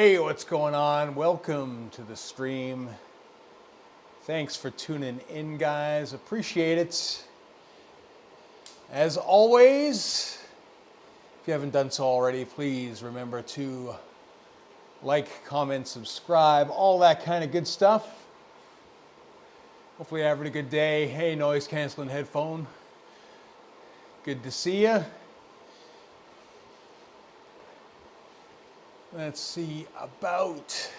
Hey, what's going on? Welcome to the stream. Thanks for tuning in, guys. Appreciate it. As always, if you haven't done so already, please remember to like, comment, subscribe, all that kind of good stuff. Hopefully you're having a good day. Hey, noise canceling headphone. Good to see you. Let's see about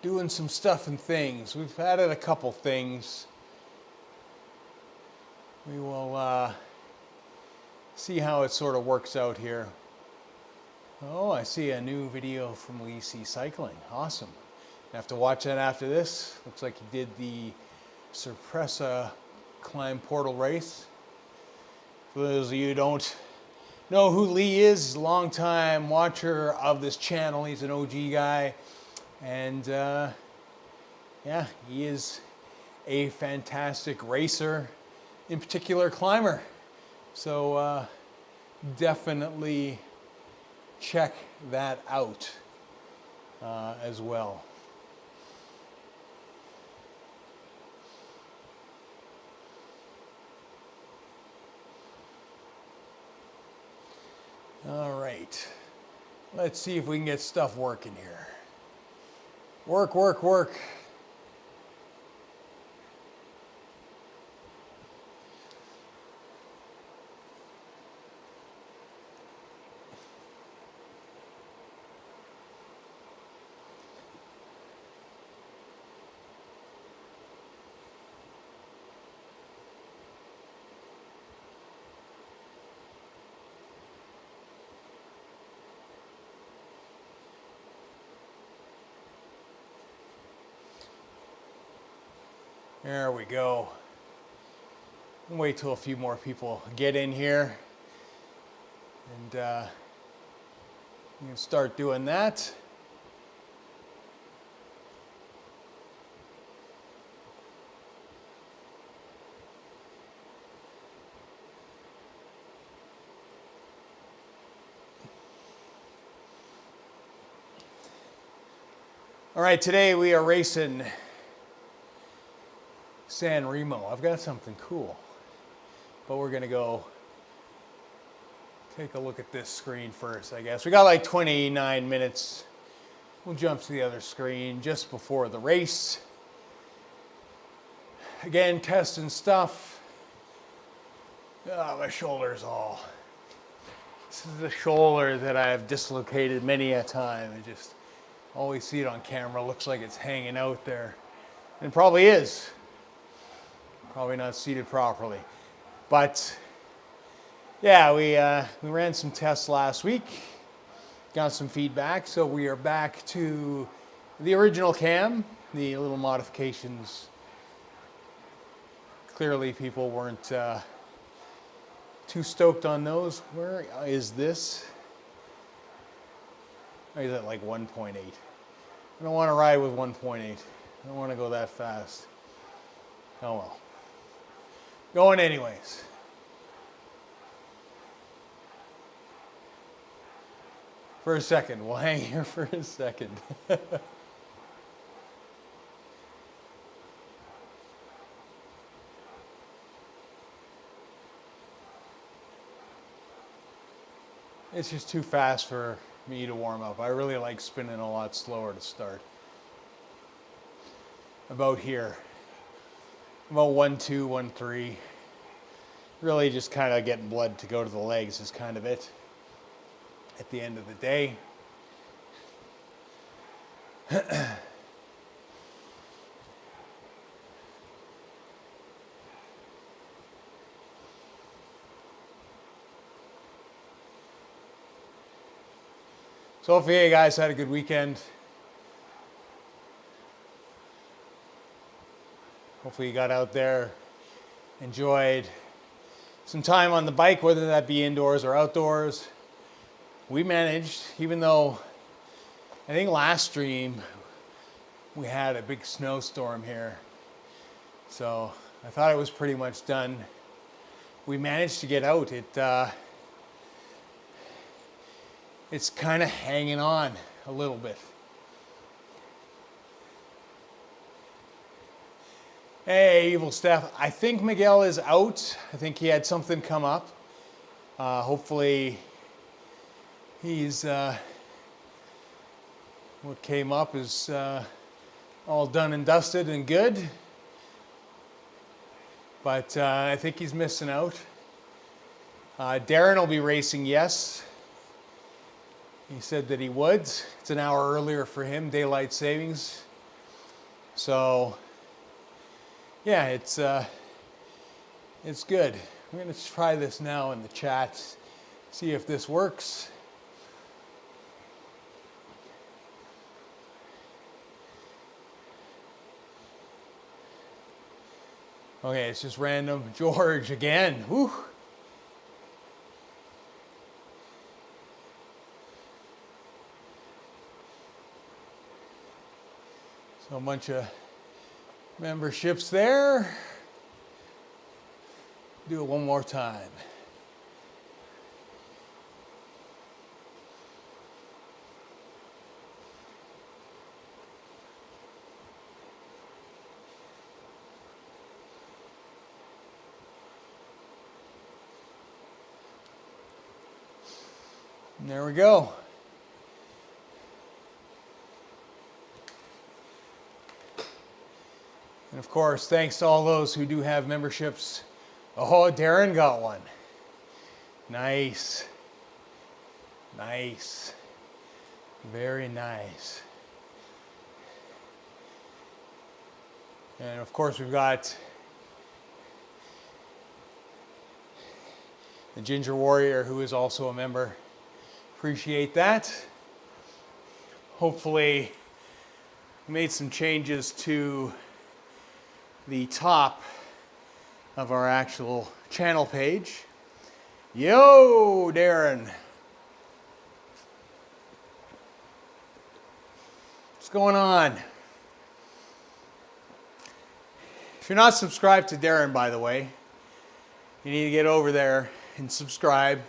doing some stuff and things. We've added a couple things. We will see how it sort of works out here. Oh, I see a new video from Lisi Cycling. Awesome. I have to watch that after this. Looks like he did the Sorpresa Climb Portal race. For those of you who don't know who Lee is, he's a long-time watcher of this channel. He's an OG guy. And yeah, he is a fantastic racer, in particular climber. So definitely check that out as well. All right, let's see if we can get stuff working here. Work, work, work. There we go. Wait till a few more people get in here, and you can start doing that. All right, today we are racing San Remo. I've got something cool, but we're gonna go take a look at this screen first, I guess. We got like 29 minutes. We'll jump to the other screen just before the race. Again, testing stuff. Oh, my shoulder's all. This is the shoulder that I have dislocated many a time. I just always see it on camera. Looks like it's hanging out there. And probably is. Probably not seated properly. But yeah, we ran some tests last week, got some feedback, so we are back to the original cam, the little modifications. Clearly people weren't too stoked on those. Where is this? Oh, is that like 1.8? I don't want to ride with 1.8. I don't want to go that fast. Oh well. Going anyways. For a second. We'll hang here for a second. It's just too fast for me to warm up. I really like spinning a lot slower to start. About here. About 1-2, 1-3. Really just kind of getting blood to go to the legs is kind of it at the end of the day. So hopefully you guys had a good weekend. Hopefully you got out there, enjoyed some time on the bike, whether that be indoors or outdoors. We managed, even though I think last stream we had a big snowstorm here. So I thought it was pretty much done. We managed to get out. it's kind of hanging on a little bit. Hey, Evil Steph. I think Miguel is out. I think he had something come up. Hopefully he's, what came up is all done and dusted and good. But I think he's missing out. Darren will be racing, yes. He said that he would. It's an hour earlier for him, daylight savings. So, yeah, it's good. We're going to try this now in the chat, see if this works. Okay, it's just random. George again. Whew. So a bunch of memberships there. Do it one more time. And there we go. And of course, thanks to all those who do have memberships. Oh, Darren got one. Nice. Nice. Very nice. And of course, we've got the Ginger Warrior, who is also a member. Appreciate that. Hopefully, we made some changes to the top of our actual channel page. Yo, Darren. What's going on? If you're not subscribed to Darren, by the way, you need to get over there and subscribe.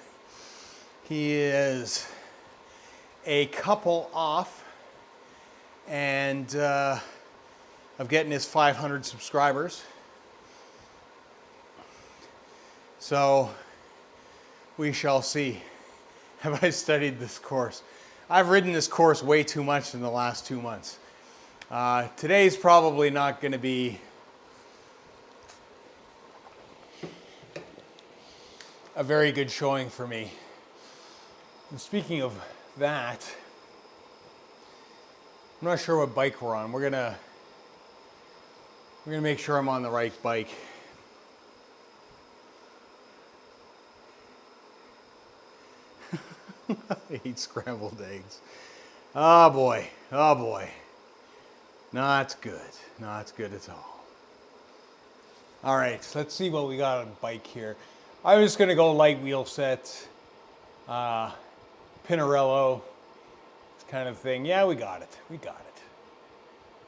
He is a couple off and of getting his 500 subscribers. So we shall see. Have I studied this course? I've ridden this course way too much in the last 2 months. Today's probably not going to be a very good showing for me. And speaking of that, I'm not sure what bike we're on. We're gonna make sure I'm on the right bike. I hate scrambled eggs. Oh boy, oh boy. Not good, not good at all. All right, let's see what we got on bike here. I'm just gonna go light wheel set, Pinarello, this kind of thing. Yeah, we got it, we got it.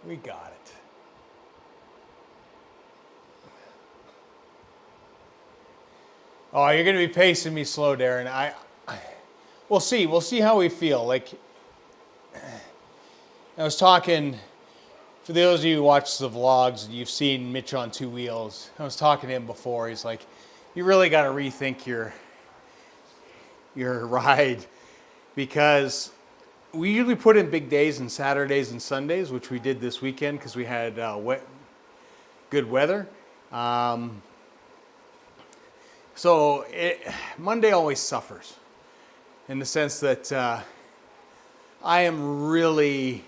We got it. Oh, you're gonna be pacing me slow, Darren. We'll see how we feel. Like, I was talking, for those of you who watch the vlogs, you've seen Mitch on two wheels. I was talking to him before. He's like, you really got to rethink your ride, because we usually put in big days and Saturdays and Sundays, which we did this weekend because we had good weather. So Monday always suffers in the sense that I am really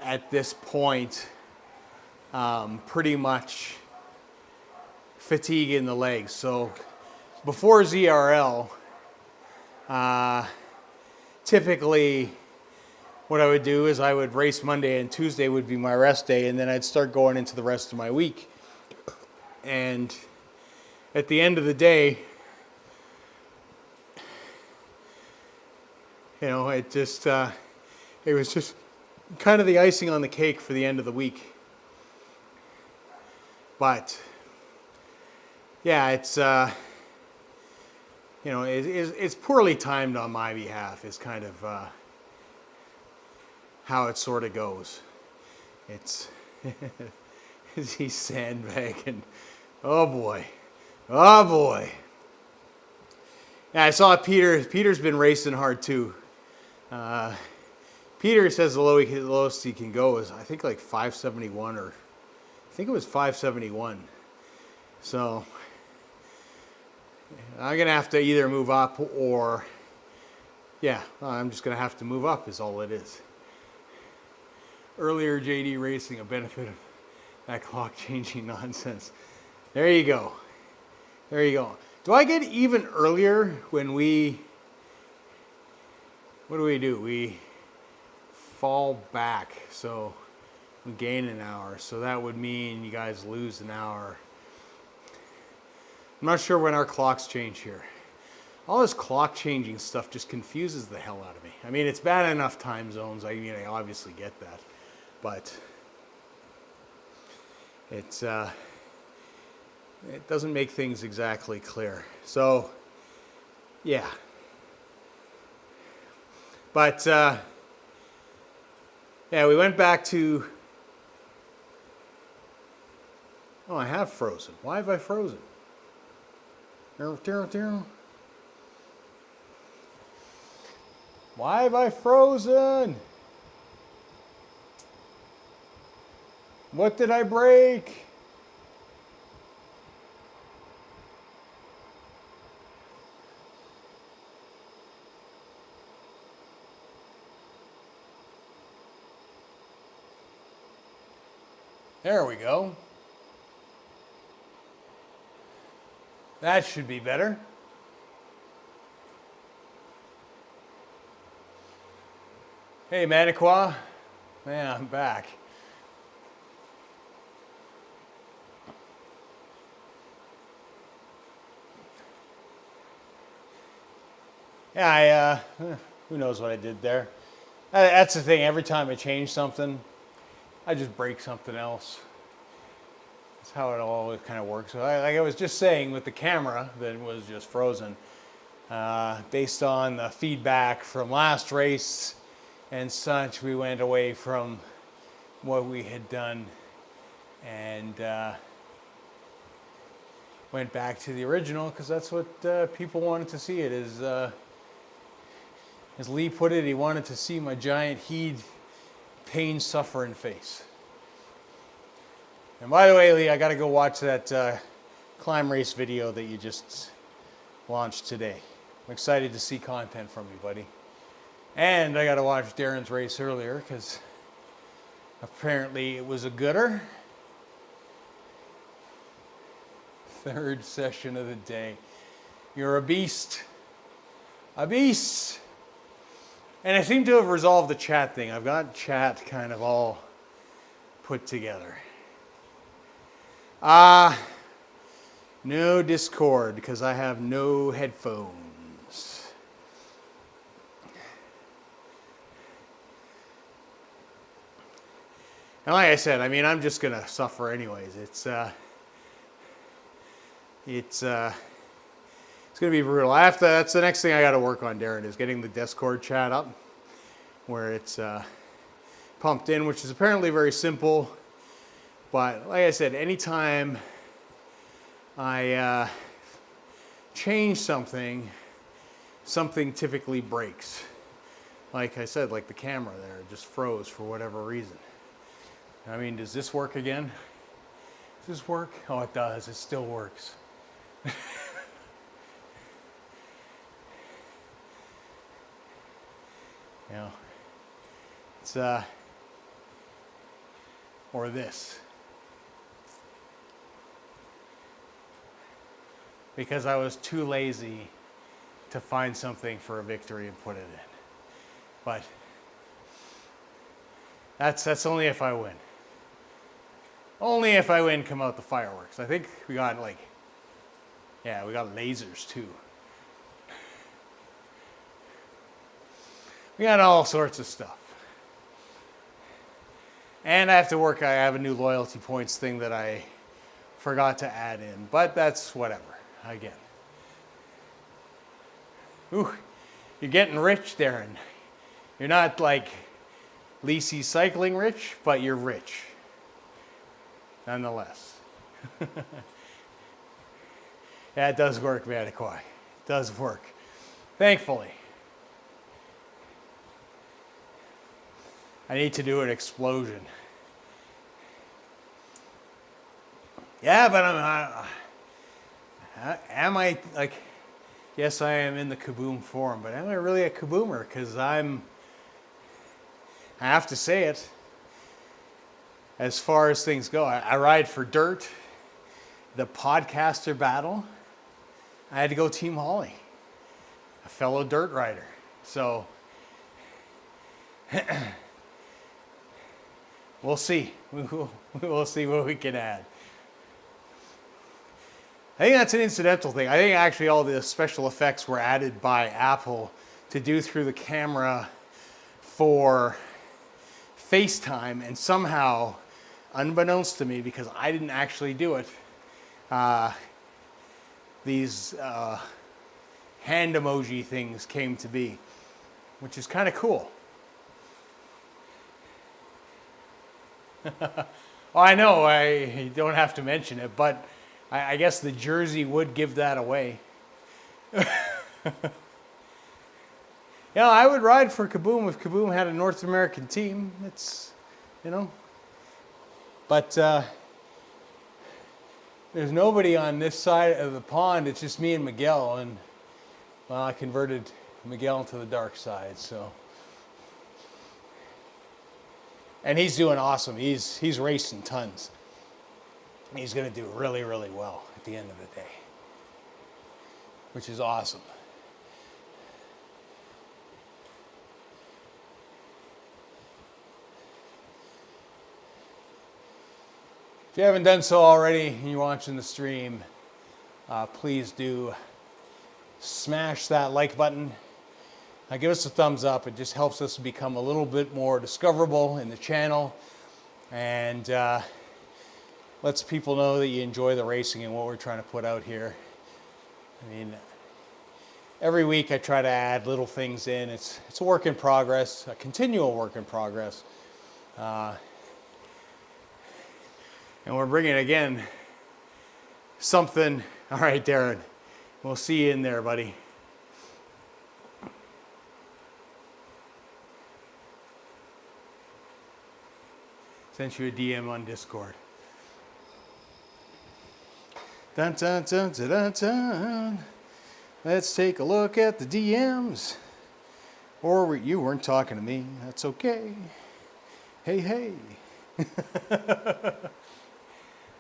at this point pretty much fatigue in the legs. So before ZRL, typically what I would do is I would race Monday and Tuesday would be my rest day, and then I'd start going into the rest of my week. And at the end of the day, you know, it was just kind of the icing on the cake for the end of the week. But yeah, it's you you know, it's poorly timed on my behalf is kind of how it sort of goes. It's, he's sandbagging. Oh boy. Oh boy. Yeah, I saw Peter. Peter's been racing hard too. Peter says the lowest he can go is, I think, like 571, or I think it was 571. So I'm going to have to either move up or, yeah, I'm just going to have to move up is all it is. Earlier JD Racing, a benefit of that clock changing nonsense. There you go. There you go. Do I get even earlier when we, what do? We fall back, so we gain an hour. So that would mean you guys lose an hour. I'm not sure when our clocks change here. All this clock changing stuff just confuses the hell out of me. I mean, it's bad enough time zones. I mean, I obviously get that, but it's it doesn't make things exactly clear. So, yeah. But yeah, we went back to. Oh, I have frozen. Why have I frozen? Why have I frozen? What did I break? There we go. That should be better. Hey, Maniqua. Man, I'm back. Yeah, who knows what I did there. That's the thing. Every time I change something, I just break something else. That's how it all kind of works. So like I was just saying with the camera that was just frozen, based on the feedback from last race and such, we went away from what we had done and went back to the original because that's what people wanted to see. It is, as Lee put it, he wanted to see my giant heed, pain, suffering face. And by the way, Lee, I got to go watch that climb race video that you just launched today. I'm excited to see content from you, buddy. And I got to watch Darren's race earlier because apparently it was a gooder. Third session of the day. You're a beast. A beast. And I seem to have resolved the chat thing. I've got chat kind of all put together. No Discord because I have no headphones. And like I said, I mean, I'm just gonna suffer anyways. It's gonna be brutal. That's the next thing I got to work on, Darren, is getting the Discord chat up where it's pumped in, which is apparently very simple. But like I said, anytime I change something, something typically breaks. Like I said, like the camera there, it just froze for whatever reason. I mean, does this work again? Does this work? Oh, it does. It still works. You know, it's or this. Because I was too lazy to find something for a victory and put it in. But that's only if I win. Only if I win come out the fireworks. I think we got we got lasers too. We got all sorts of stuff. And I have to work, I have a new loyalty points thing that I forgot to add in, but that's whatever, again. Ooh, you're getting rich, Darren. You're not like Lisi cycling rich, but you're rich. Nonetheless. Yeah, it does work, Maniquai. It does work. Thankfully. I need to do an explosion. Yeah, but am I like, yes, I am in the kaboom form, but am I really a kaboomer? Because I have to say it, as far as things go, I ride for dirt, the podcaster battle, I had to go Team Holly, a fellow dirt rider. So, we'll see. We'll see what we can add. I think that's an incidental thing. I think actually all the special effects were added by Apple to do through the camera for FaceTime, and somehow, unbeknownst to me, because I didn't actually do it, these hand emoji things came to be, which is kind of cool. Oh, I know, I don't have to mention it, but I guess the jersey would give that away. Yeah, I would ride for Kaboom if Kaboom had a North American team. It's, you know. But there's nobody on this side of the pond. It's just me and Miguel. And, well, I converted Miguel to the dark side, so. And he's doing awesome. He's racing tons. He's going to do really, really well at the end of the day, which is awesome. If you haven't done so already and you're watching the stream, please do smash that like button. Give us a thumbs up. It just helps us become a little bit more discoverable in the channel, and lets people know that you enjoy the racing and what we're trying to put out here. I mean, every week I try to add little things in. It's a work in progress, a continual work in progress. And we're bringing, again, something. All right, Darren, we'll see you in there, buddy. Sent you a DM on Discord. Dun, dun, dun, dun, dun, dun. Let's take a look at the DMs. Or you weren't talking to me. That's okay. Hey, hey.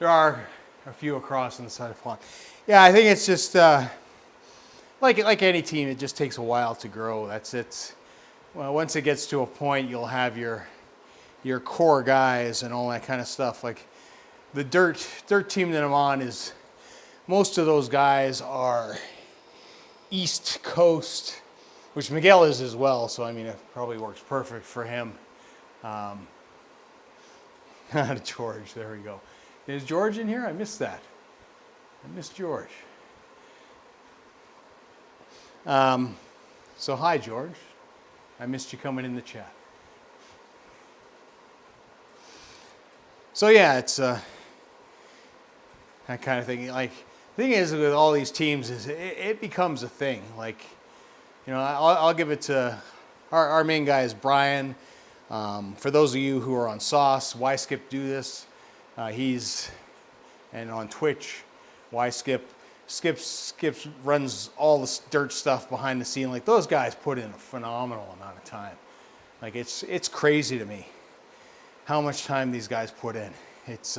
There are a few across on the side of the pond. Yeah, I think it's just like any team. It just takes a while to grow. That's it. Well, once it gets to a point, you'll have your core guys and all that kind of stuff. Like the dirt team that I'm on is. Most of those guys are East Coast, which Miguel is as well, so I mean, it probably works perfect for him. George, there we go. Is George in here? I missed that. I missed George. So hi, George. I missed you coming in the chat. So yeah, it's that kind of thing. Like, the thing is with all these teams is it becomes a thing. Like, you know, I'll give it to our main guy is Brian. For those of you who are on Sauce, Why Skip Do This? And on Twitch, Why Skip runs all the dirt stuff behind the scene. Like, those guys put in a phenomenal amount of time. Like, it's crazy to me how much time these guys put in. It's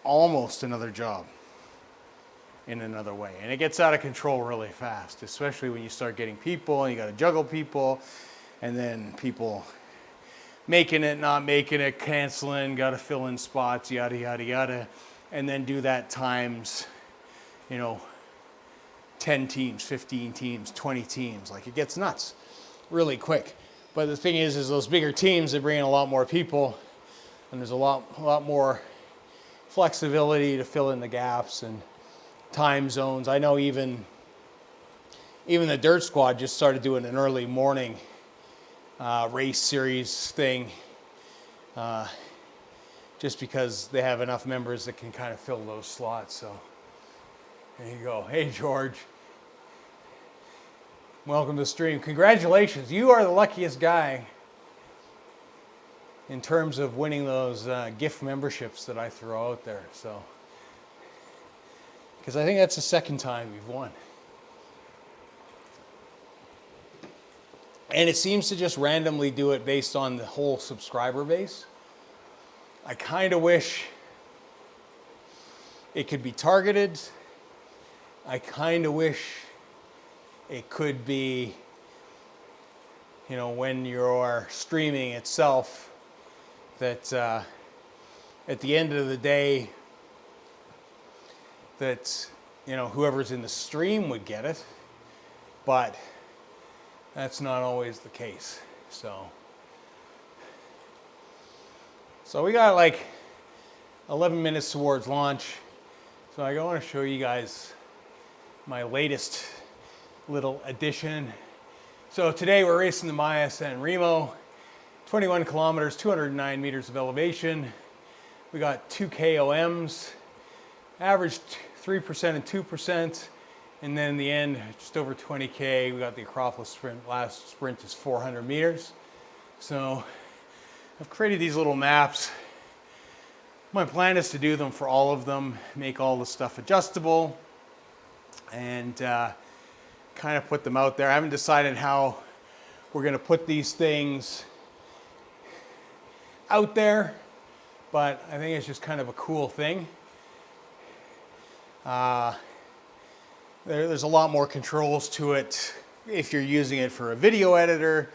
almost another job in another way. And it gets out of control really fast, especially when you start getting people and you got to juggle people, and then people making it, not making it, canceling, got to fill in spots, yada, yada, yada. And then do that times, 10 teams, 15 teams, 20 teams. Like, it gets nuts really quick. But the thing is those bigger teams, they bring in a lot more people, and there's a lot more flexibility to fill in the gaps and time zones. I know even even the Dirt Squad just started doing an early morning race series thing, just because they have enough members that can kind of fill those slots. So there you go. Hey, George. Welcome to the stream. Congratulations. You are the luckiest guy in terms of winning those gift memberships that I throw out there. So, because I think that's the second time you've won. And it seems to just randomly do it based on the whole subscriber base. I kind of wish it could be targeted. I kind of wish it could be, you know, when you're streaming itself, that at the end of the day, that, you know, whoever's in the stream would get it, but that's not always the case. So we got like 11 minutes towards launch. So I want to show you guys my latest little addition. So today we're racing the Mayan Remo, 21 kilometers, 209 meters of elevation. We got 2 KOMs, averaged 3% and 2. And then in the end, just over 20K, we got the Acropolis sprint. Last sprint is 400 meters. So I've created these little maps. My plan is to do them for all of them, make all the stuff adjustable, and kind of put them out there. I haven't decided how we're going to put these things out there, but I think it's just kind of a cool thing. There's a lot more controls to it if you're using it for a video editor.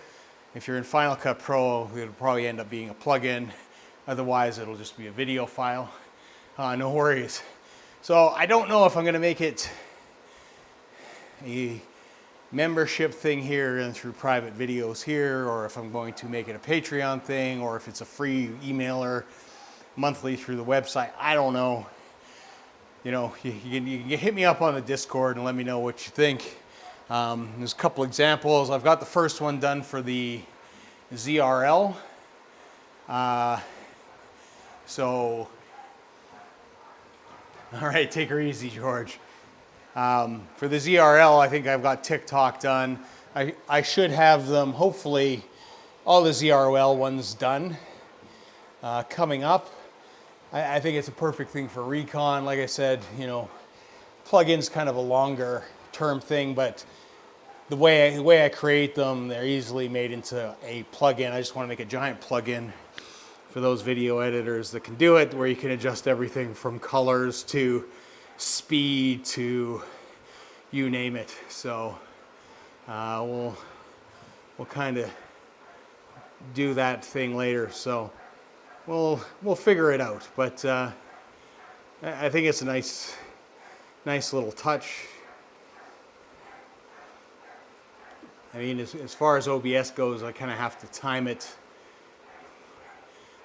If you're in Final Cut Pro, it'll probably end up being a plugin. Otherwise, it'll just be a video file. No worries. So I don't know if I'm going to make it a membership thing here and through private videos here, or if I'm going to make it a Patreon thing, or if it's a free emailer monthly through the website. I don't know. You know, you can hit me up on the Discord and let me know what you think. There's a couple examples. I've got the first one done for the ZRL. So, all right, take her easy, George. For the ZRL, I think I've got TikTok done. I should have them, hopefully, all the ZRL ones done coming up. I think it's a perfect thing for recon. Like I said, you know, plugins kind of a longer term thing, but the way I create them, they're easily made into a plugin. I just want to make a giant plugin for those video editors that can do it, where you can adjust everything from colors to speed to you name it. So we'll kind of do that thing later. So we'll figure it out. But I think it's a nice little touch. I mean, as far as OBS goes, I kind of have to time it,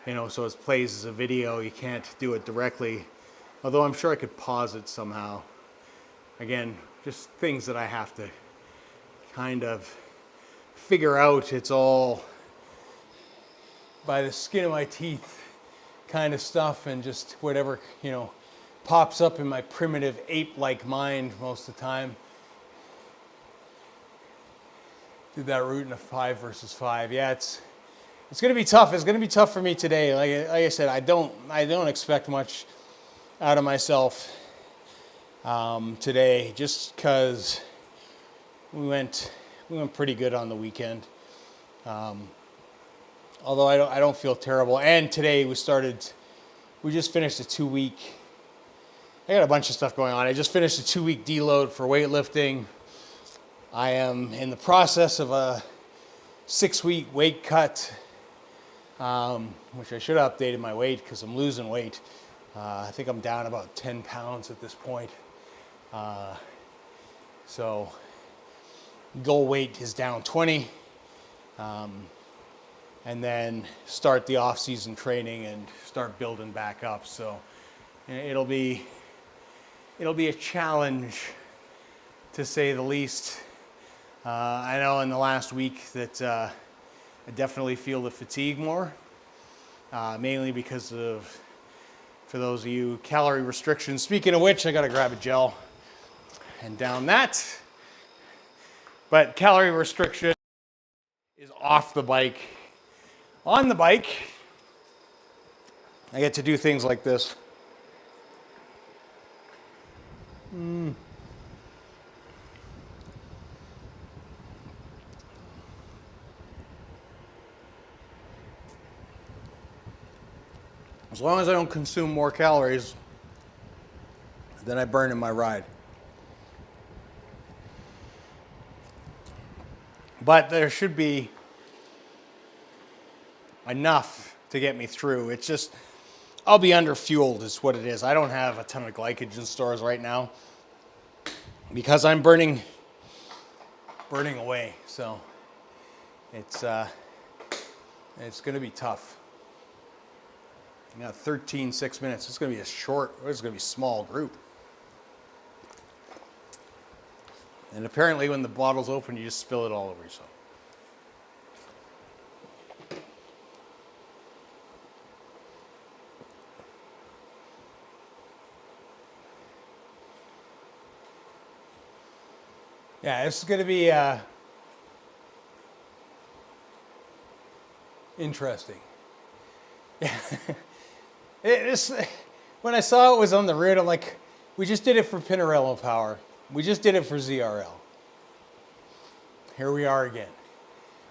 you know, so it plays as a video. You can't do it directly, although I'm sure I could pause it somehow. Again, just things that I have to kind of figure out. It's all by the skin of my teeth kind of stuff, and just whatever, you know, pops up in my primitive ape-like mind most of the time. Did that route in a 5 versus 5. Yeah, it's going to be tough. It's going to be tough for me today. Like I said, I don't expect much out of myself today, just because we went pretty good on the weekend. Although I don't feel terrible. And today we just finished a 2-week. I got a bunch of stuff going on. I just finished a 2-week deload for weightlifting. I am in the process of a 6-week weight cut, which I should have updated my weight because I'm losing weight. I think I'm down about 10 pounds at this point. So goal weight is down 20. And then start the off-season training and start building back up. So it'll be a challenge, to say the least. I know in the last week that I definitely feel the fatigue more, mainly because of, for those of you, calorie restrictions. Speaking of which, I gotta grab a gel and down that. But calorie restriction is off the bike. On the bike, I get to do things like this. As long as I don't consume more calories than I burn in my ride. But there should be enough to get me through. It's just, I'll be under fueled is what it is. I don't have a ton of glycogen stores right now because I'm burning away. So it's gonna be tough. I got 13 6 minutes. It's gonna be a short, it's gonna be a small group. And apparently when the bottle's open, you just spill it all over yourself. Yeah, this is going to be interesting. Yeah. When I saw it was on the route, I'm like, we just did it for Pinarello Power. We just did it for ZRL. Here we are again.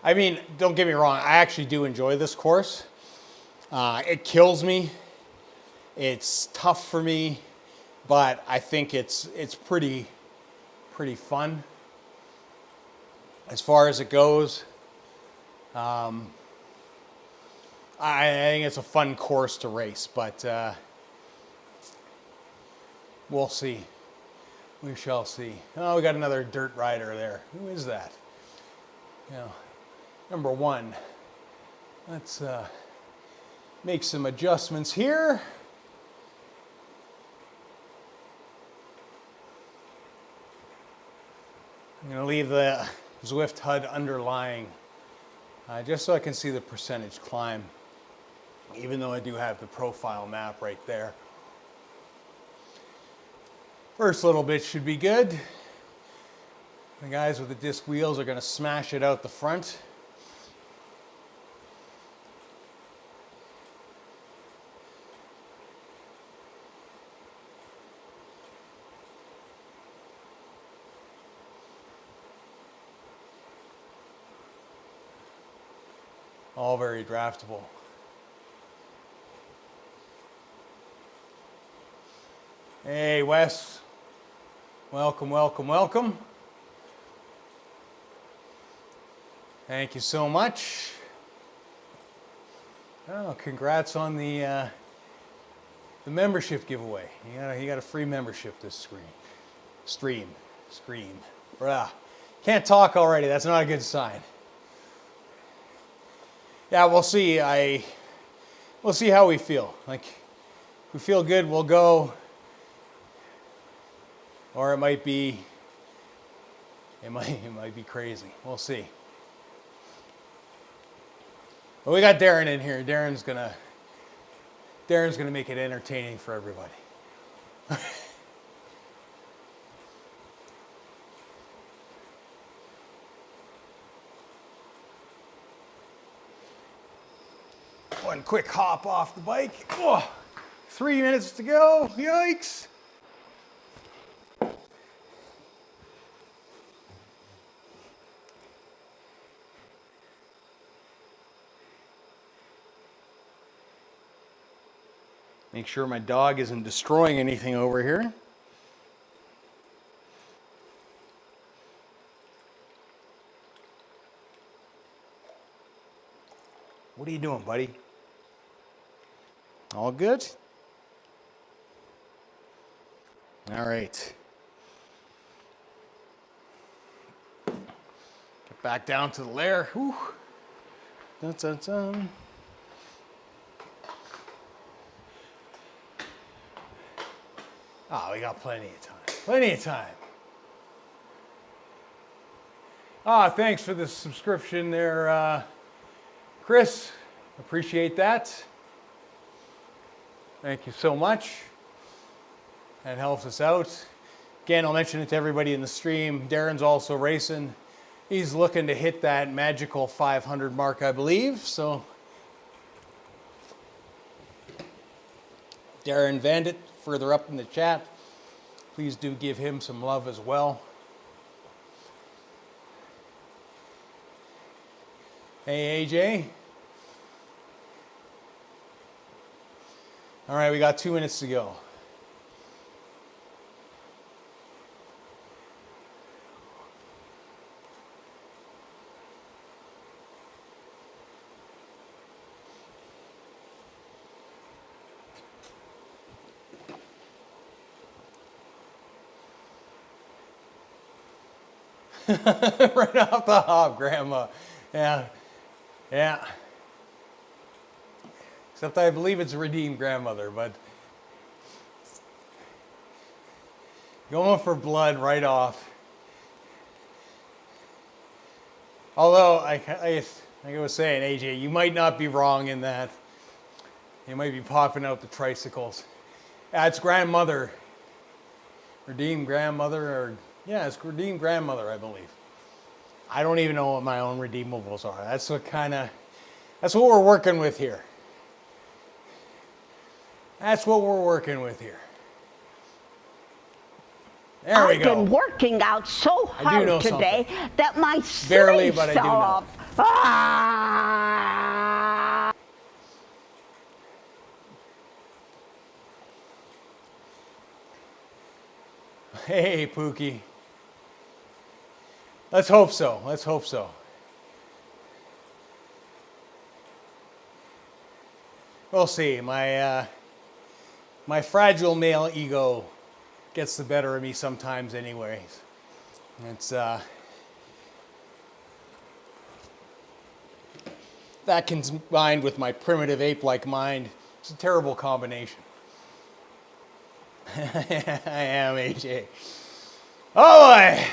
I mean, don't get me wrong, I actually do enjoy this course. It kills me. It's tough for me, but I think it's pretty fun. As far as it goes, I think it's a fun course to race, but we'll see. We shall see. Oh, we got another dirt rider there. Who is that? Yeah, number 1. Let's make some adjustments here. I'm going to leave the Zwift HUD underlying just so I can see the percentage climb, even though I do have the profile map right there. First little bit should be good. The guys with the disc wheels are going to smash it out the front. All very draftable. Hey, Wes. Welcome, welcome, welcome. Thank you so much. Oh, congrats on the membership giveaway. You got a free membership this stream. Bruh. Can't talk already. That's not a good sign. Yeah, we'll see. We'll see how we feel. Like, if we feel good, we'll go. Or it might be crazy. We'll see. But we got Darren in here. Darren's gonna make it entertaining for everybody. One quick hop off the bike. Oh, 3 minutes to go. Yikes. Make sure my dog isn't destroying anything over here. What are you doing, buddy? All good? All right. Get back down to the lair. Whew. Dun, dun, dun. Oh, we got plenty of time. Plenty of time. Thanks for the subscription there, Chris. Appreciate that. Thank you so much. That helps us out. Again, I'll mention it to everybody in the stream. Darren's also racing. He's looking to hit that magical 500 mark, I believe. So, Darren Vandit, further up in the chat, please do give him some love as well. Hey, AJ. All right, we got 2 minutes to go. Right off the hop, Grandma. Yeah. Yeah. Except I believe it's a redeemed grandmother, but going for blood right off. Although, like I was saying, AJ, you might not be wrong in that. You might be popping out the tricycles. It's grandmother. Redeemed grandmother, or yeah, it's redeemed grandmother, I believe. I don't even know what my own redeemables are. That's what we're working with here. That's what we're working with here. There we go. I've been working out so hard today that my barely, sleeves but I do fell know. off. Ah! Hey, Pookie. Let's hope so. Let's hope so. We'll see. My fragile male ego gets the better of me sometimes anyways. It's that combined with my primitive ape-like mind, it's a terrible combination. I am, AJ. Oh boy!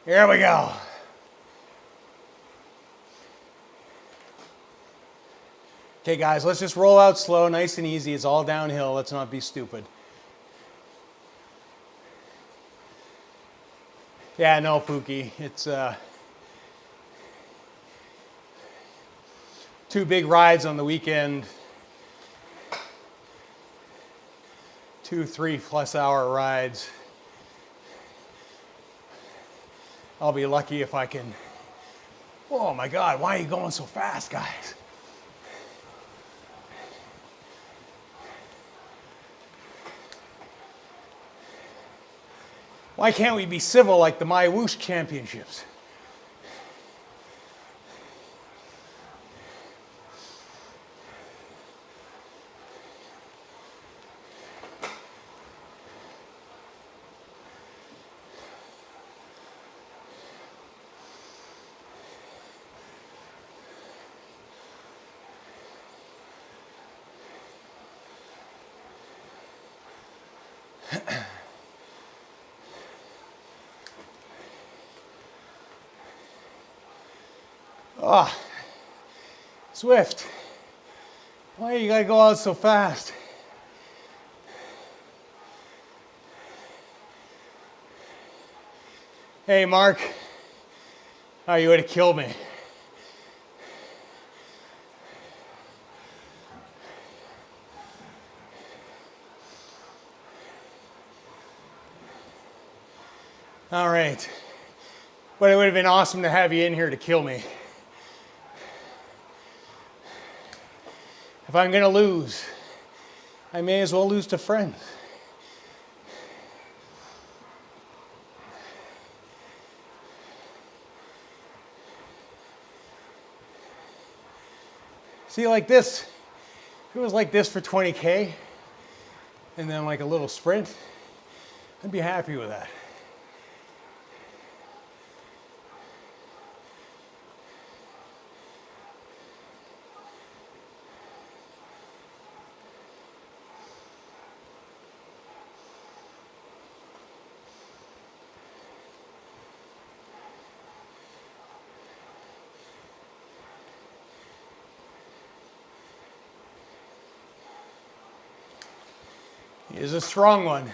Here we go. Okay, guys, let's just roll out slow, nice and easy. It's all downhill. Let's not be stupid. Yeah, no, Pookie. It's 2 big rides on the weekend. 2 3+ hour rides. I'll be lucky if I can. Oh my God, why are you going so fast, guys? Why can't we be civil like the My Whoosh Championships? Oh, Zwift, why you gotta go out so fast? Hey, Mark, oh, you would have killed me. All right, but it would have been awesome to have you in here to kill me. If I'm going to lose, I may as well lose to friends. See, like this, if it was like this for 20K, and then like a little sprint, I'd be happy with that. He is a strong one.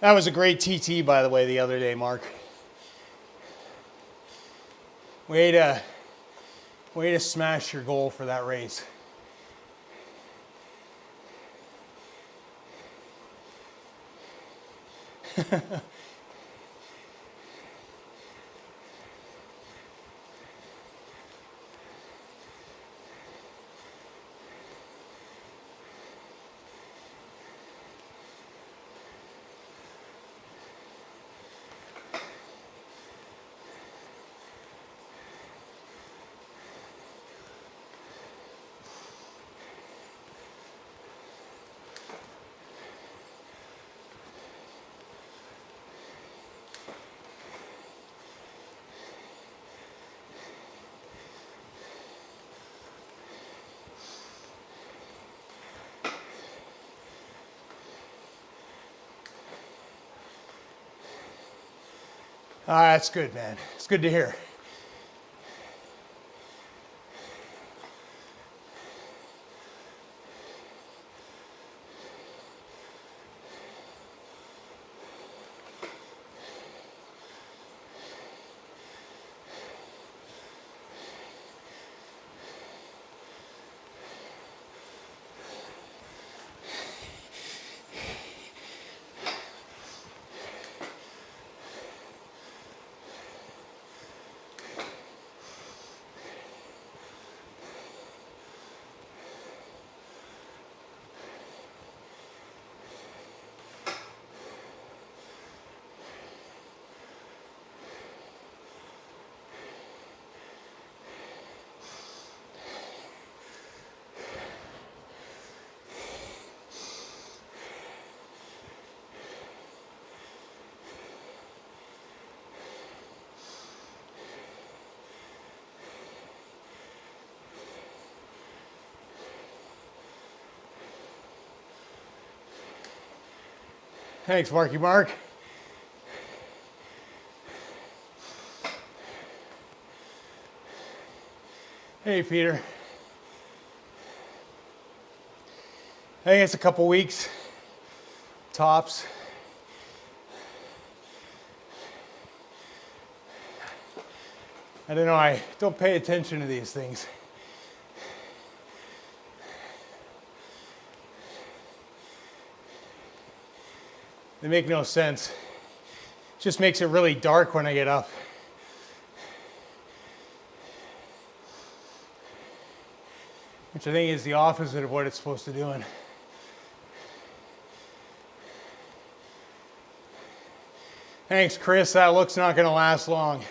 That was a great TT, by the way, the other day, Mark. Way to smash your goal for that race. That's good, man. It's good to hear. Thanks, Marky Mark. Hey, Peter. I think it's a couple weeks, tops. I don't know, I don't pay attention to these things. They make no sense. It just makes it really dark when I get up. Which I think is the opposite of what it's supposed to do. Thanks, Chris. That look's not going to last long.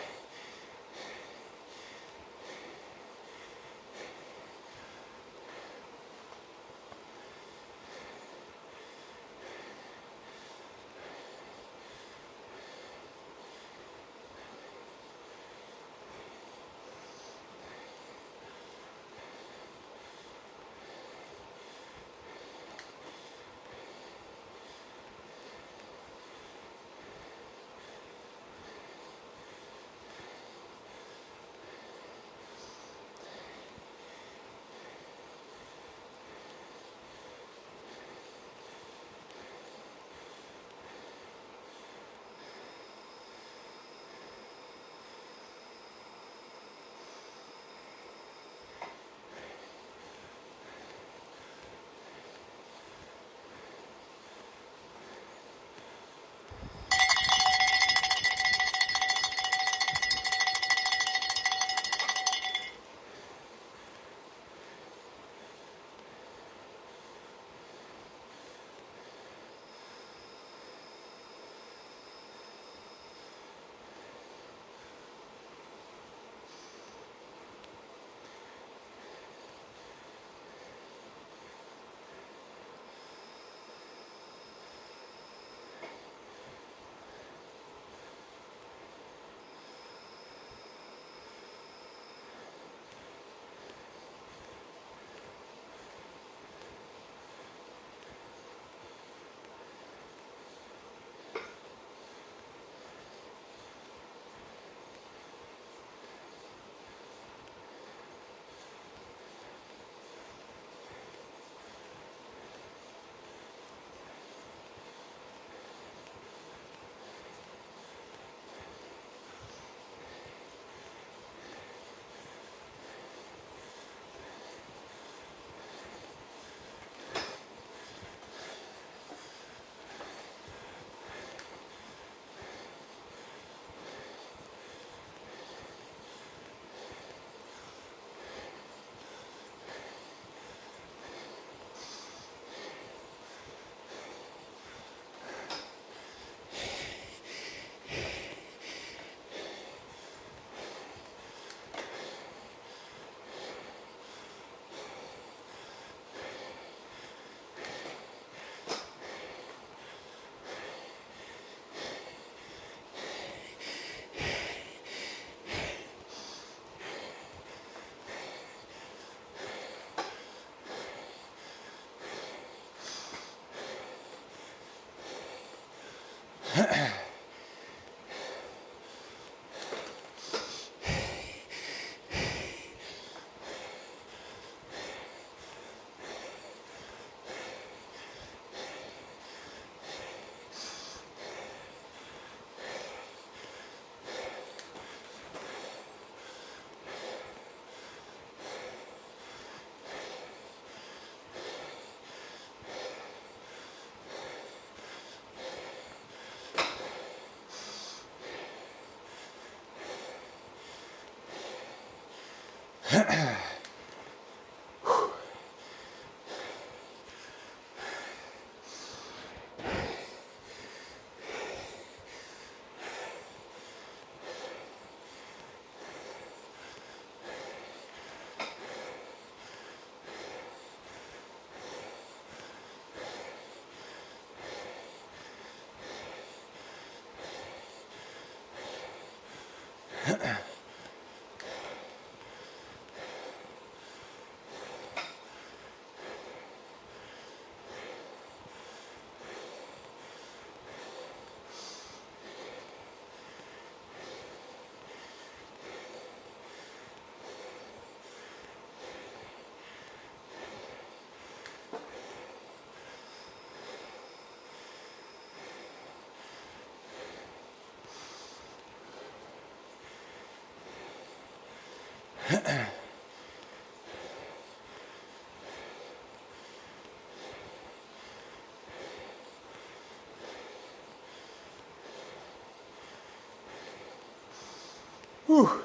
Whew.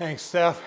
Thanks, Steph.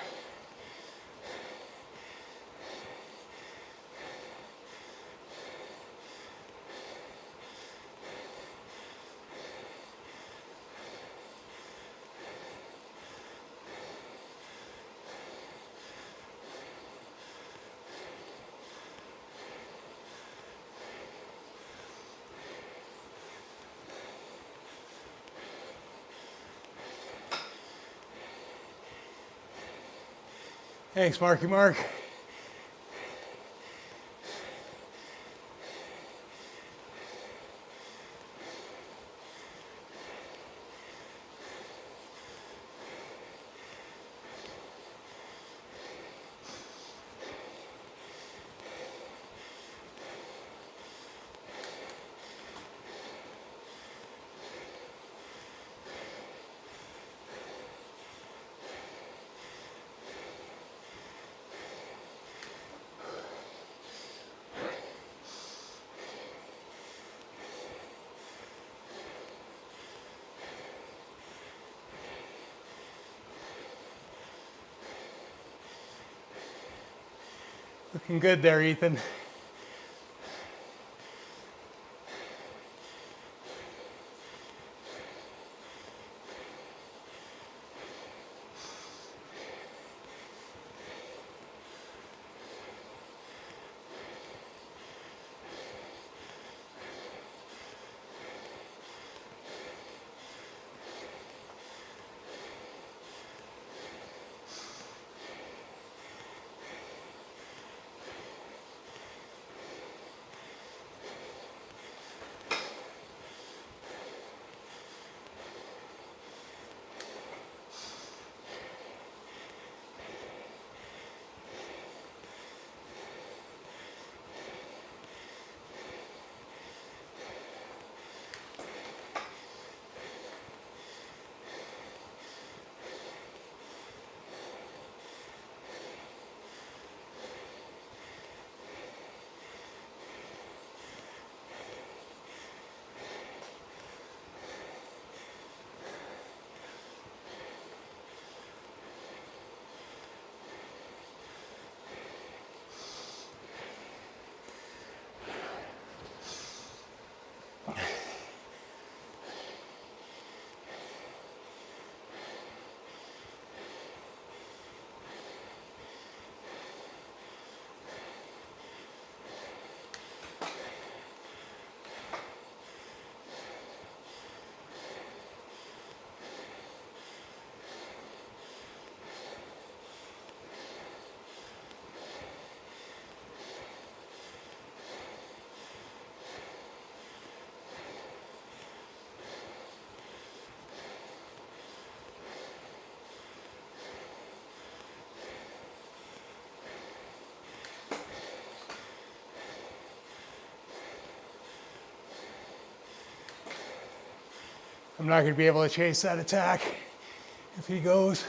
Thanks, Marky Mark. Looking good there, Ethan. I'm not going to be able to chase that attack if he goes.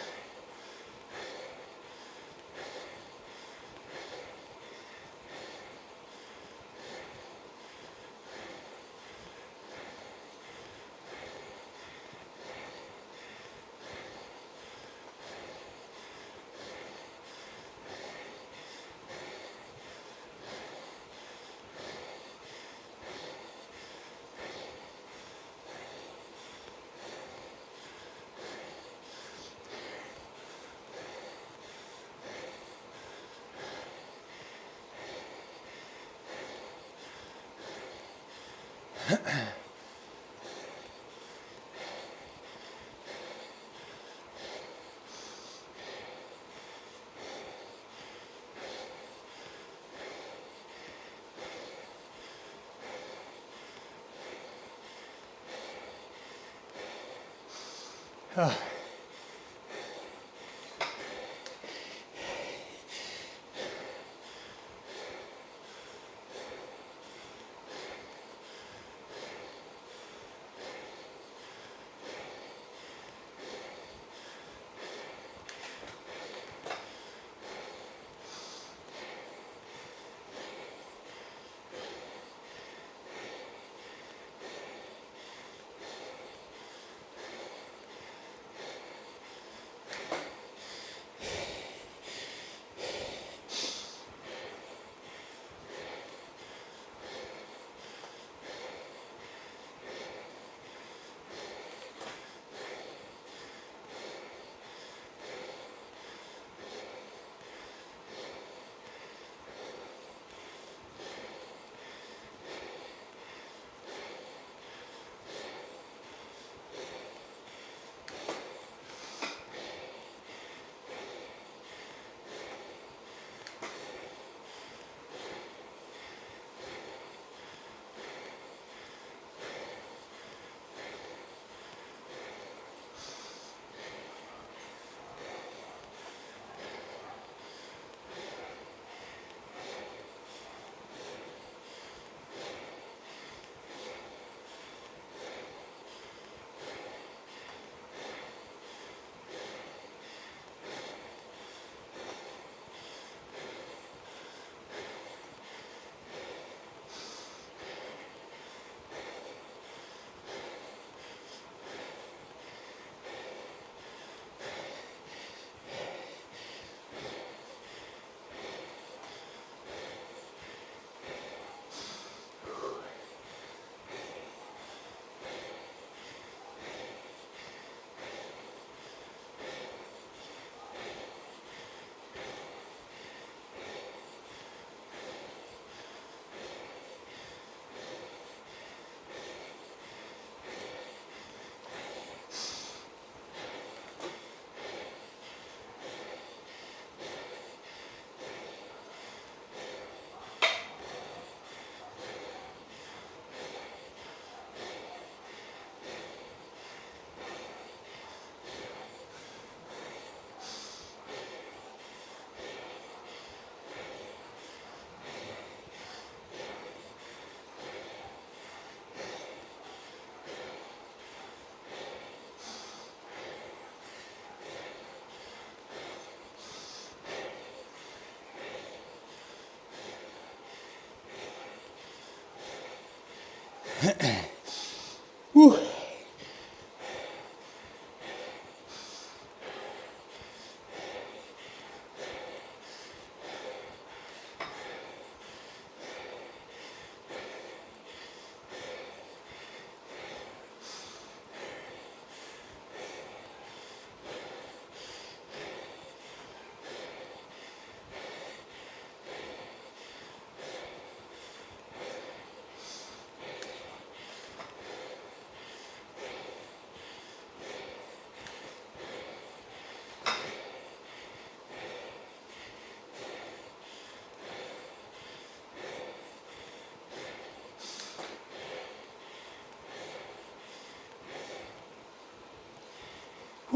Whew.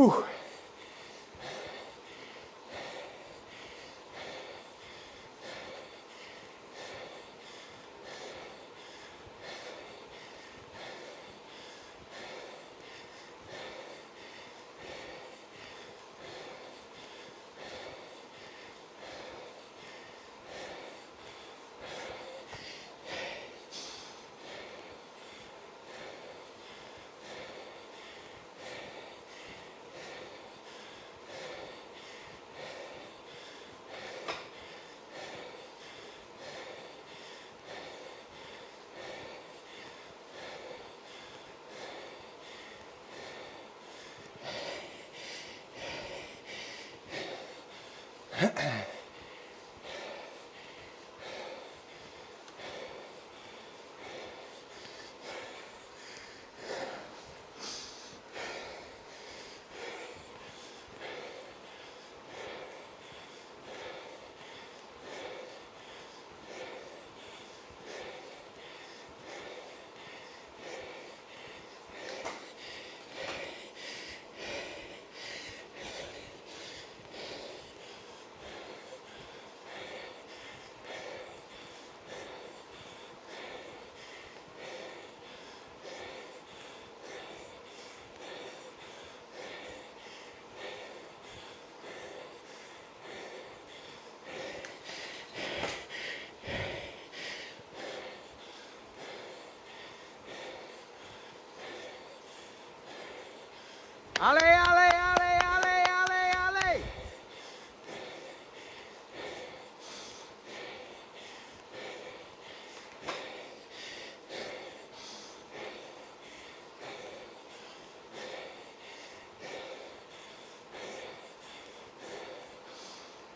Whew. Ale, ale, ale, ale, ale, ale.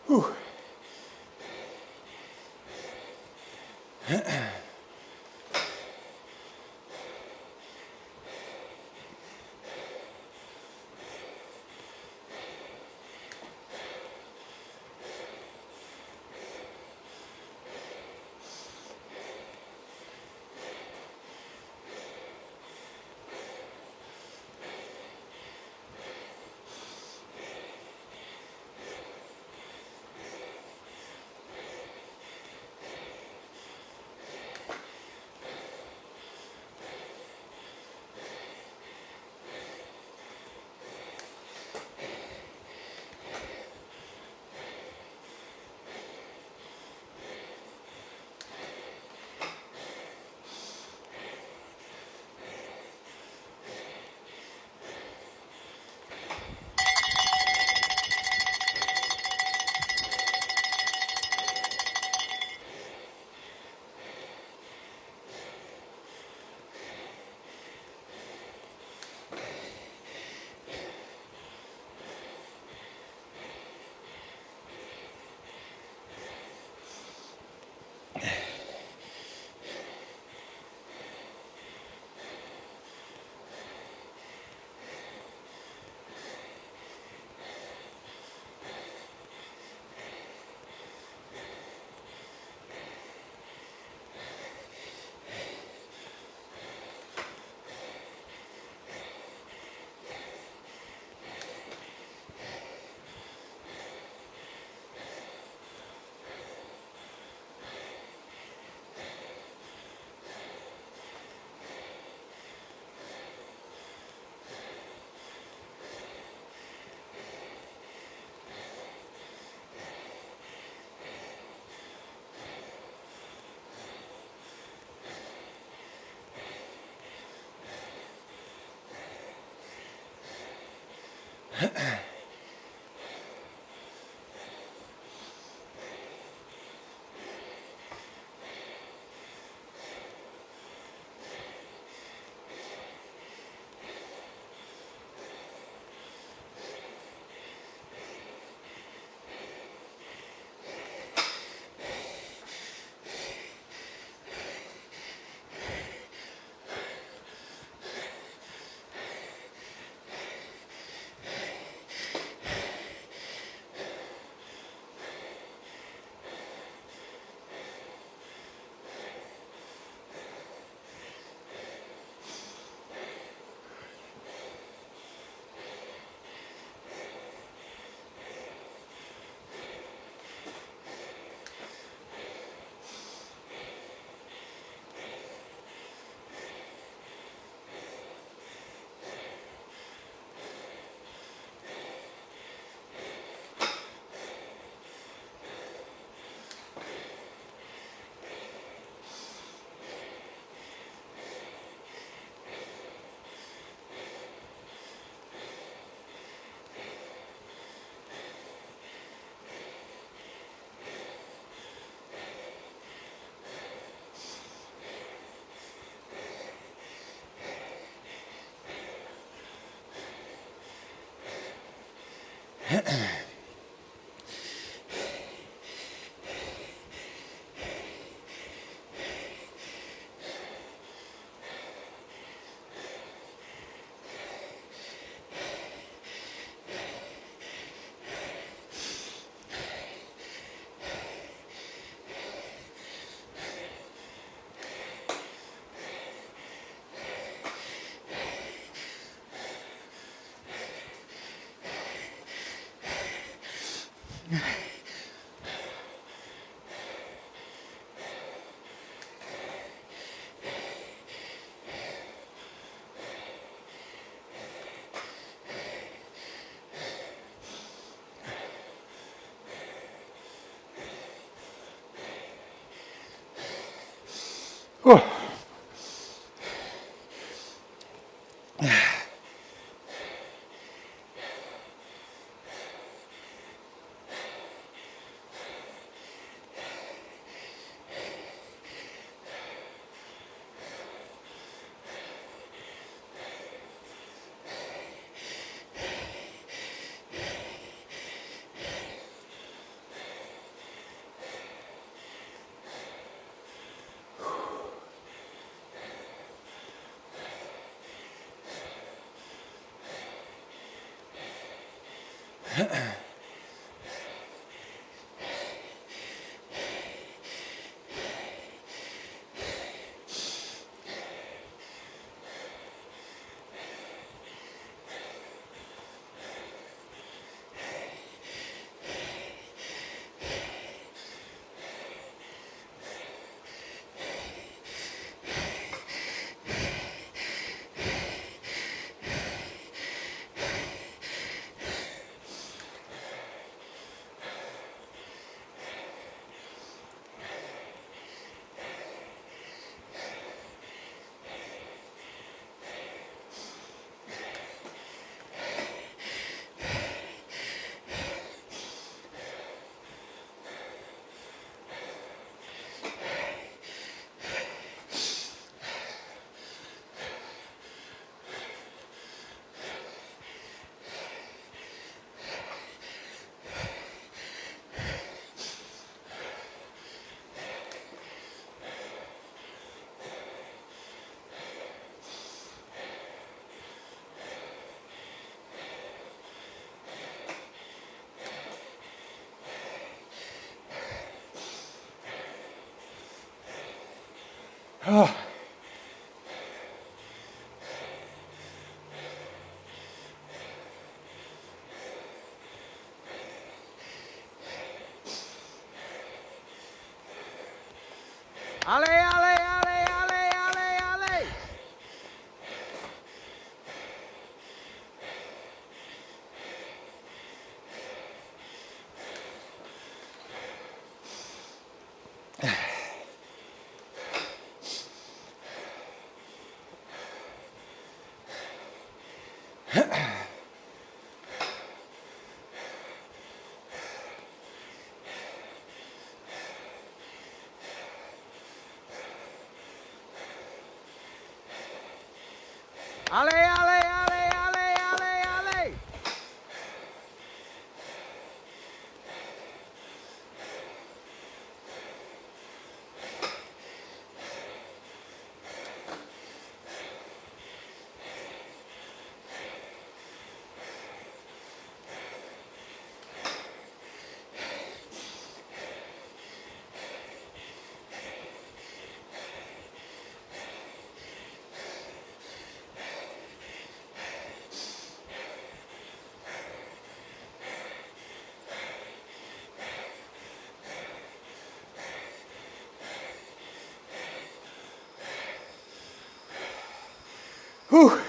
Whew. Whew. Oh. Ale, ale, ale, ale, ale, ale. Ale, ale, ale, ale, ale, ale. Whew.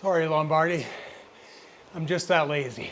Sorry, Lombardi. I'm just that lazy.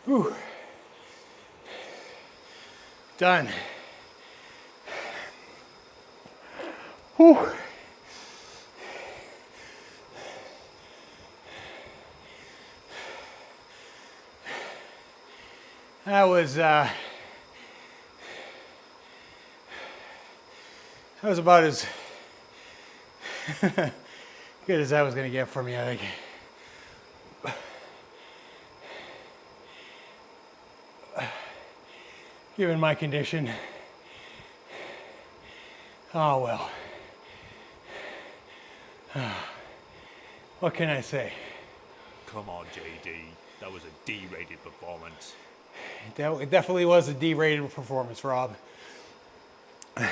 Whew. Done. Whew. That was about as good as that was going to get for me, I think. Given my condition. Oh well. What can I say? Come on, JD. That was a D-rated performance. It definitely was a D-rated performance, Rob. For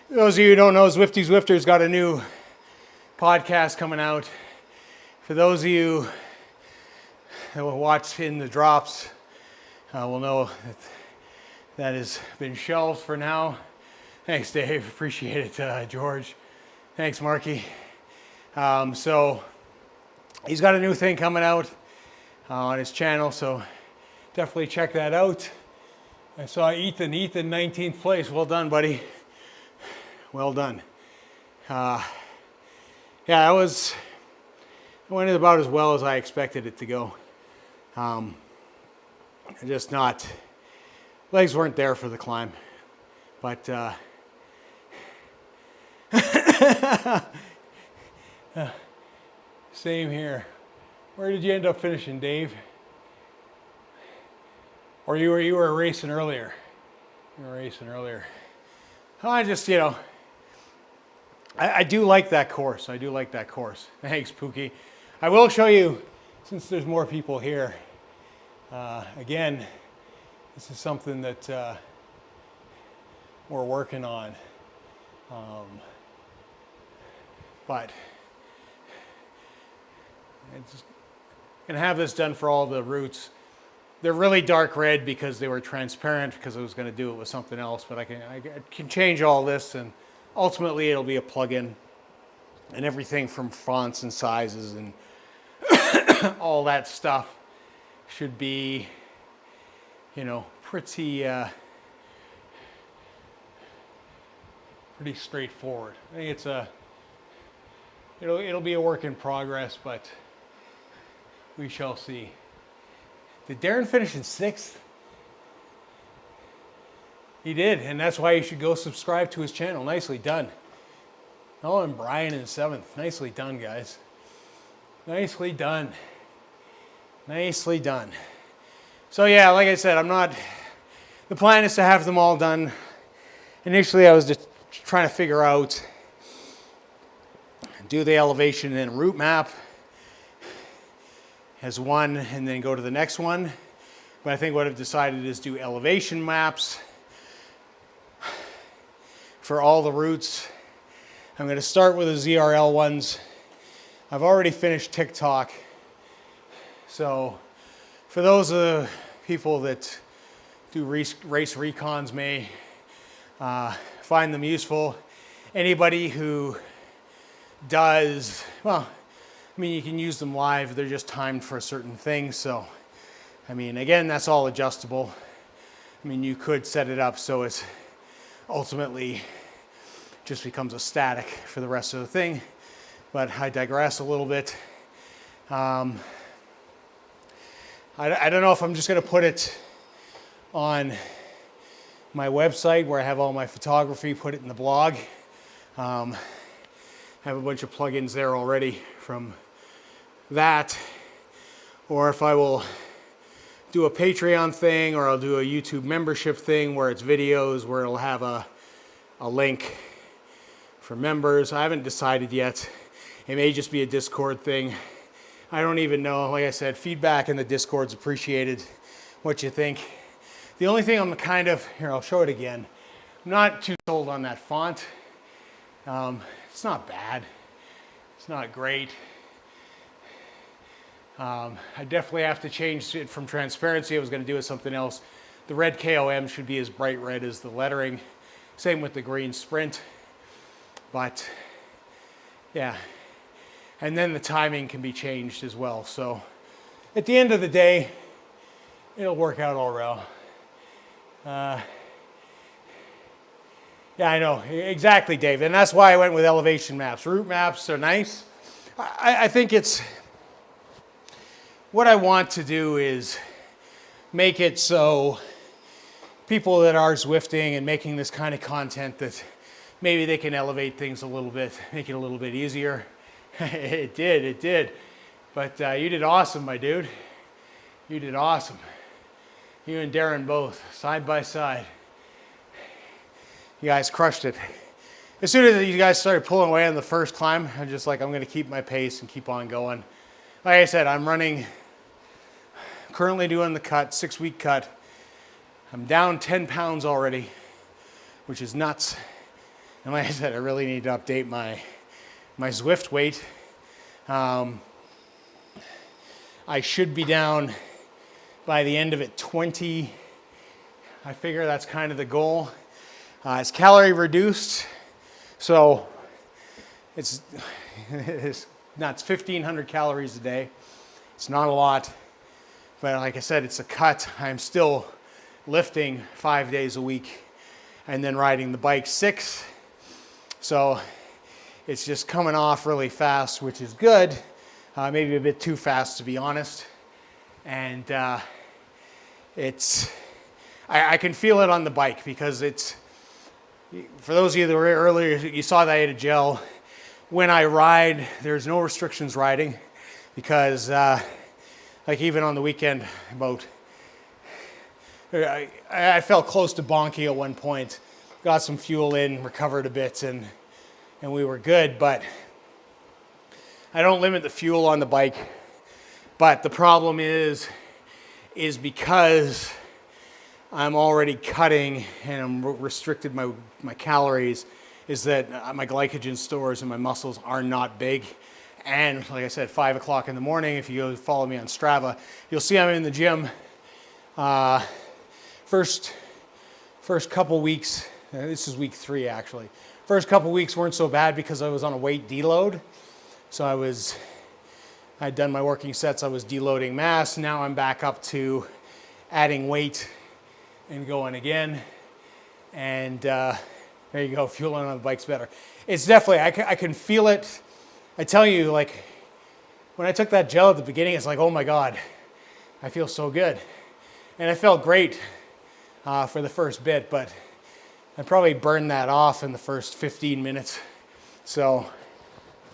those of you who don't know, Zwifty Zwifter's got a new podcast coming out. For those of you that will watch in the drops, will know that has been shelved for now. Thanks, Dave. Appreciate it, George. Thanks, Marky. So he's got a new thing coming out on his channel, so definitely check that out. I saw Ethan 19th place. Well done, buddy. Well done. Yeah, it went about as well as I expected it to go. Just not, legs weren't there for the climb, but same here. Where did you end up finishing, Dave? Or you were racing earlier? we were racing earlier. I just, you know, I do like that course. I do like that course. Thanks, Pookie. I will show you, since there's more people here, again, this is something that we're working on. But I'm just going to have this done for all the routes. They're really dark red because they were transparent, because I was going to do it with something else, but I can change all this, and ultimately it'll be a plugin, and everything from fonts and sizes and all that stuff should be, you know, pretty straightforward. I think it's it'll be a work in progress, but we shall see. Did Darren finish in 6th? He did, and that's why you should go subscribe to his channel. Nicely done. Oh, and Brian in 7th. Nicely done, guys. Nicely done. Nicely done. So yeah, like I said, the plan is to have them all done. Initially, I was just trying to figure out, do the elevation and route map as one, and then go to the next one. But I think what I've decided is do elevation maps for all the routes. I'm going to start with the ZRL ones. I've already finished TikTok. So for those people that do race recons may find them useful. Anybody who does, well, I mean, you can use them live. They're just timed for a certain thing. So, I mean, again, that's all adjustable. I mean, you could set it up so it's ultimately just becomes a static for the rest of the thing. But I digress a little bit. I don't know if I'm just going to put it on my website where I have all my photography, put it in the blog. I have a bunch of plugins there already from that, or if I will do a Patreon thing, or I'll do a YouTube membership thing where it's videos, where it'll have a link for members. I haven't decided yet. It may just be a Discord thing. I don't even know. Like I said, feedback in the Discord's appreciated, what you think. The only thing I'm kind of, here, I'll show it again. I'm not too sold on that font. It's not bad. It's not great. I definitely have to change it from transparency. I was going to do it something else. The red KOM should be as bright red as the lettering. Same with the green Sprint. But yeah. And then the timing can be changed as well. So at the end of the day, it'll work out all well. Yeah, I know. Exactly, Dave. And that's why I went with elevation maps. Route maps are nice. I think it's, what I want to do is make it so people that are Zwifting and making this kind of content, that maybe they can elevate things a little bit, make it a little bit easier. It did. But you did awesome, my dude. You did awesome. You and Darren both, side by side. You guys crushed it. As soon as you guys started pulling away on the first climb, I'm just like, I'm going to keep my pace and keep on going. Like I said, I'm running, currently doing the cut, 6-week cut. I'm down 10 pounds already, which is nuts. And like I said, I really need to update my Zwift weight. I should be down by the end of it 20. I figure that's kind of the goal. It's calorie reduced, so it's not 1,500 calories a day. It's not a lot, but like I said, it's a cut. I'm still lifting 5 days a week and then riding the bike 6. So it's just coming off really fast, which is good. Maybe a bit too fast, to be honest. And I can feel it on the bike, because it's, for those of you that were earlier, you saw that I had a gel. When I ride, there's no restrictions riding, because like even on the weekend, I felt close to bonking at one point. Got some fuel in, recovered a bit, and we were good. But I don't limit the fuel on the bike. But the problem is because I'm already cutting and I'm restricted my calories, is that my glycogen stores and my muscles are not big. And like I said, 5 o'clock in the morning, if you go follow me on Strava, you'll see I'm in the gym. First couple weeks, this is week 3 actually. First couple weeks weren't so bad because I was on a weight deload. So I'd done my working sets, I was deloading mass. Now I'm back up to adding weight and going again. And there you go, fueling on the bike's better. It's definitely, I can feel it. I tell you, like, when I took that gel at the beginning, it's like, oh my God, I feel so good. And I felt great for the first bit, but I probably burned that off in the first 15 minutes. So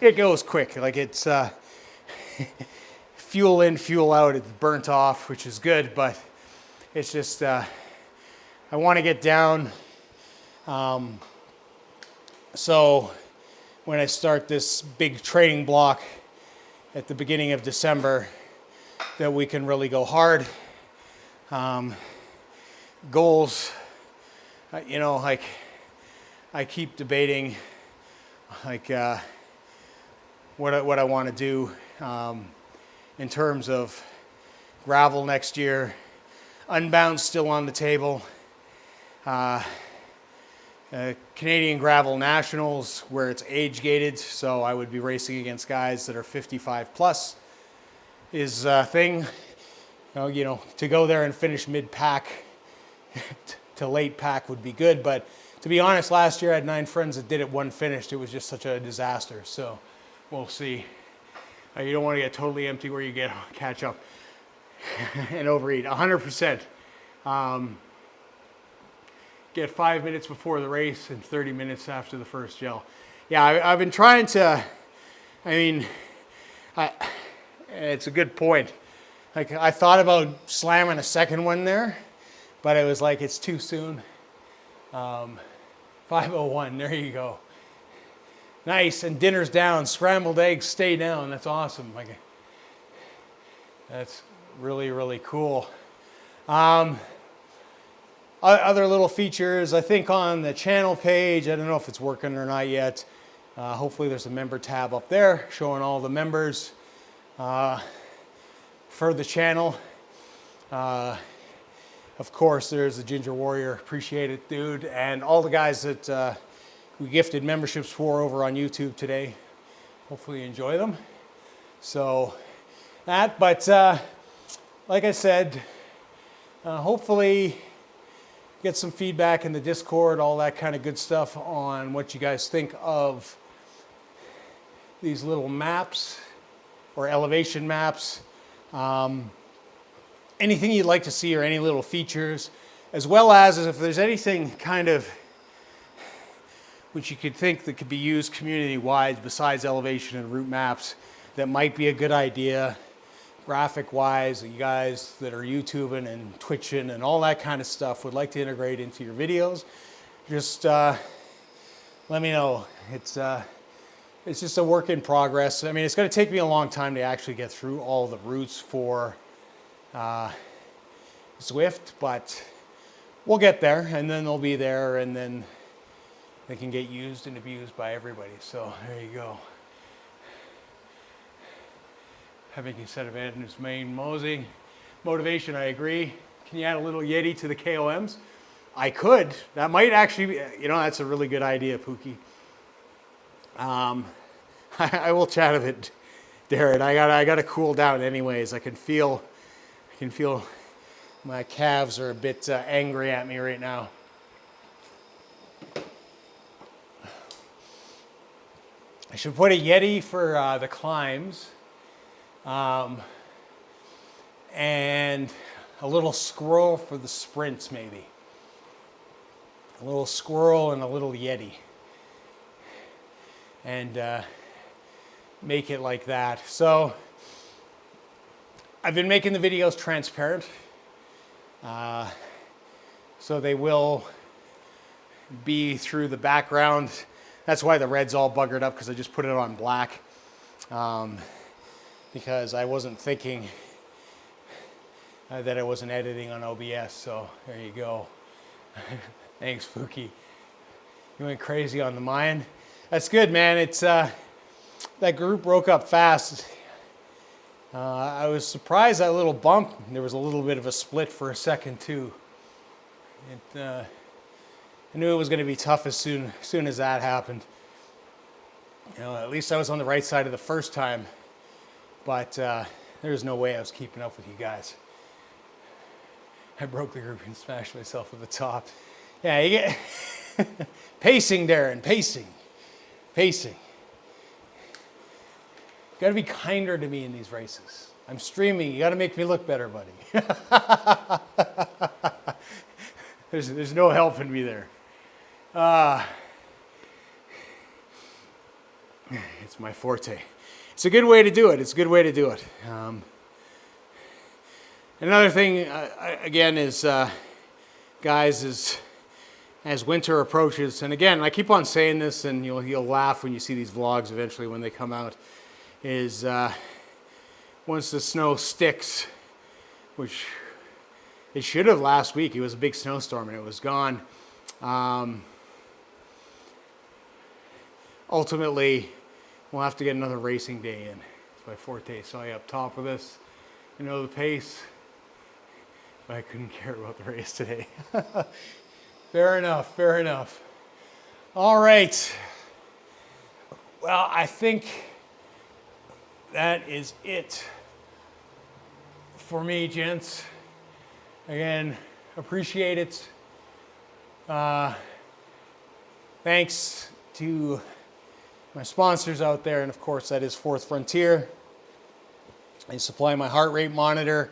it goes quick. Like it's fuel in, fuel out. It's burnt off, which is good, but it's just, I want to get down. So when I start this big training block at the beginning of December, that we can really go hard. Goals, you know, like I keep debating like what I want to do in terms of gravel next year. Unbound still on the table. Canadian Gravel Nationals, where it's age gated, so I would be racing against guys that are 55 plus is a thing. You know, to go there and finish mid-pack to late pack would be good, but to be honest, last year I had 9 friends that did it, one finished. It was just such a disaster, so we'll see. You don't want to get totally empty where you catch up and overeat. 100%. Get 5 minutes before the race and 30 minutes after the first gel. Yeah, I've been trying to, I mean, it's a good point. Like I thought about slamming a second one there, but it was like, it's too soon. 5:01, there you go. Nice, and dinner's down. Scrambled eggs stay down. That's awesome. Like, that's really, really cool. Other little features, I think on the channel page, I don't know if it's working or not yet. Hopefully there's a member tab up there showing all the members for the channel. Of course, there's the Ginger Warrior, appreciate it, dude, and all the guys that we gifted memberships for over on YouTube today. Hopefully you enjoy them. So that, but like I said, hopefully get some feedback in the Discord, all that kind of good stuff on what you guys think of these little maps or elevation maps. Anything you'd like to see or any little features, as well as if there's anything kind of which you could think that could be used community-wide besides elevation and route maps that might be a good idea graphic-wise, you guys that are YouTubing and Twitching and all that kind of stuff would like to integrate into your videos, just let me know. It's just a work in progress. I mean, it's going to take me a long time to actually get through all the routes for Zwift, but we'll get there, and then they'll be there, and then they can get used and abused by everybody. So there you go. Having a set of Andrews, Mayan, Mosey. Motivation, I agree. Can you add a little Yeti to the KOMs? I could. That might actually be, you know, that's a really good idea, Pookie. I will chat of it, Darren. I got to cool down anyways. I can feel my calves are a bit angry at me right now. I should put a Yeti for the climbs. And a little squirrel for the sprints, maybe. A little squirrel and a little Yeti. And make it like that. So I've been making the videos transparent. so they will be through the background. That's why the red's all buggered up, because I just put it on black, because I wasn't thinking that I wasn't editing on OBS. So there you go. Thanks, Fuki. You went crazy on the Mayan. That's good, man. It's that group broke up fast. I was surprised that little bump. There was a little bit of a split for a second too. I knew it was going to be tough as soon as that happened. You know, at least I was on the right side of the first time, but there was no way I was keeping up with you guys. I broke the group and smashed myself at the top. Yeah, you get pacing, Darren, pacing. You gotta be kinder to me in these races. I'm streaming, you gotta make me look better, buddy. There's no helping me there. It's my forte. It's a good way to do it. Another thing, again, is guys, is as winter approaches, and again, I keep on saying this, and you'll laugh when you see these vlogs eventually when they come out, is once the snow sticks, which it should have last week. It was a big snowstorm and it was gone. Ultimately, we'll have to get another racing day in. It's my forte. So I up top of this, you know, the pace. But I couldn't care about the race today. Fair enough. All right. Well, I think that is it for me, gents. Again, appreciate it. Thanks to my sponsors out there, and of course that is Fourth Frontier. They supply my heart rate monitor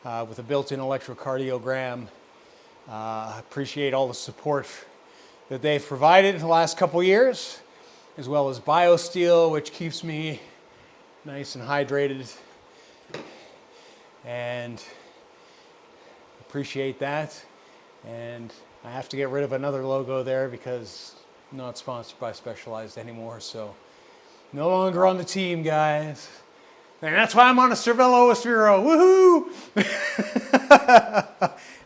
with a built-in electrocardiogram. Appreciate all the support that they've provided in the last couple years, as well as BioSteel, which keeps me nice and hydrated, and appreciate that. And I have to get rid of another logo there because I'm not sponsored by Specialized anymore, so no longer on the team, guys. And that's why I'm on a Cervelo Osphero. Woohoo!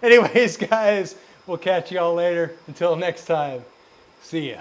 Anyways, guys, we'll catch y'all later. Until next time, see ya.